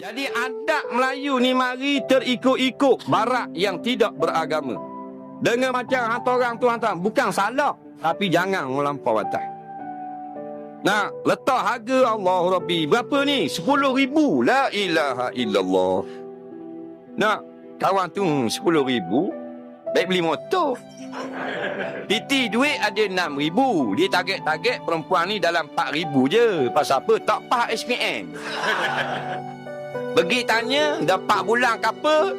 Jadi adat Melayu ni mari terikut-ikut barat yang tidak beragama. Dengan macam hantar orang tu hantar, bukan salah, tapi jangan melampau batas. Nah, letak harga Allah Rabbi berapa ni? 10,000. La ilaha illallah. Nah, kawan tu 10,000, baik beli motor. Titi duit ada 6,000. Dia target perempuan ni dalam 4,000 je. Pasal apa? Tak pah SPM. Pergi tanya, dah 4 bulan ke apa?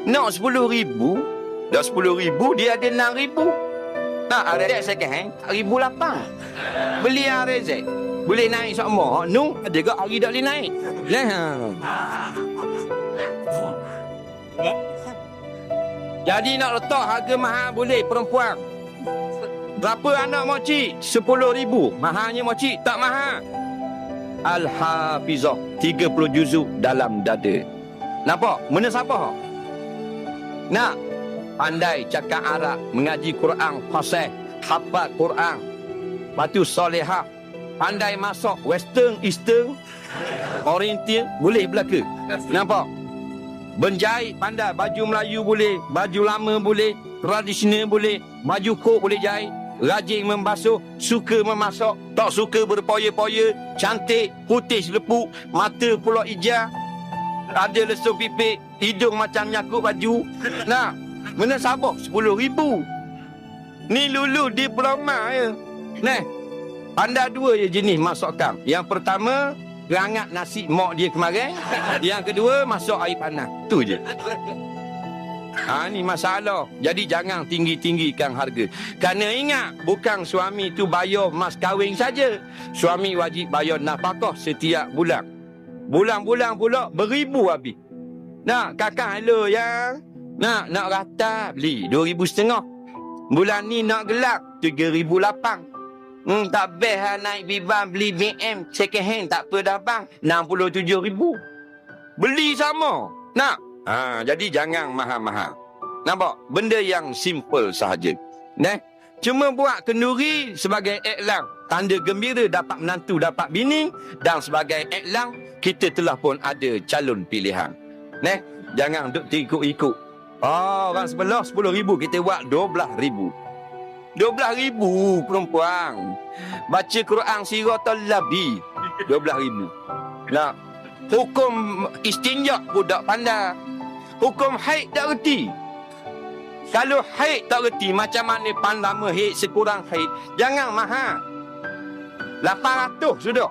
Nak 10,000. Dah 10,000, dia ada 6,000. Nah, RZ second hand, 1,800. Beli RZ, boleh naik sama. Nu, ada ke hari tak boleh naik? Jadi nak letak harga mahal boleh perempuan. Berapa anak makcik? 10,000. Mahalnya makcik? Tak mahal. Al-Hafizah, 30 juzuk dalam dada. Nampak? Mana siapa? Nak pandai cakap Arab, mengaji Quran fasih, hafal Quran. Lepas tu solehah, pandai masak western, eastern, oriental, boleh belaka. Nampak? Menjahit pandai, baju Melayu boleh, baju lama boleh, tradisional boleh, baju kok boleh jahit. Rajin membasuh, suka memasak, tak suka berpoya-poya, cantik, putih selepuk, mata pula hijau, ada lesung pipik, hidung macam nyakut baju. Nah, mana sabar? 10,000. Ni lulu diploma je. Nah, anda dua je jenis masakan. Yang pertama, rangat nasi mak dia kemarin. Yang kedua, masak air panas. Tu je. Ni masalah. Jadi jangan tinggi-tinggikan harga. Kerana ingat, bukan suami tu bayar mas kahwin saja. Suami wajib bayar nafkah setiap bulan. Bulan-bulan pula beribu habis. Nak kakak hello yang nak rata beli 2,500. Bulan ni nak gelap 3,800. Tak best naik biban beli BM second hand, tak apa dah bang, 67,000. Beli sama. Nak. Jadi jangan mahal-mahal. Nampak? Benda yang simple sahaja. Cuma buat kenduri sebagai iklan, tanda gembira dapat menantu, dapat bini, dan sebagai iklan kita telah pun ada calon pilihan. Jangan duk ikut-ikut. Orang sebelah 10,000, kita buat 12,000. 12,000 perempuan. Baca Quran Siratal Labi 12,000. Nah, hukum istinja pun tak pandai. Hukum haid tak reti. Kalau haid tak reti, macam mana lama haid, sekurang haid, jangan mahal. 800 sudah.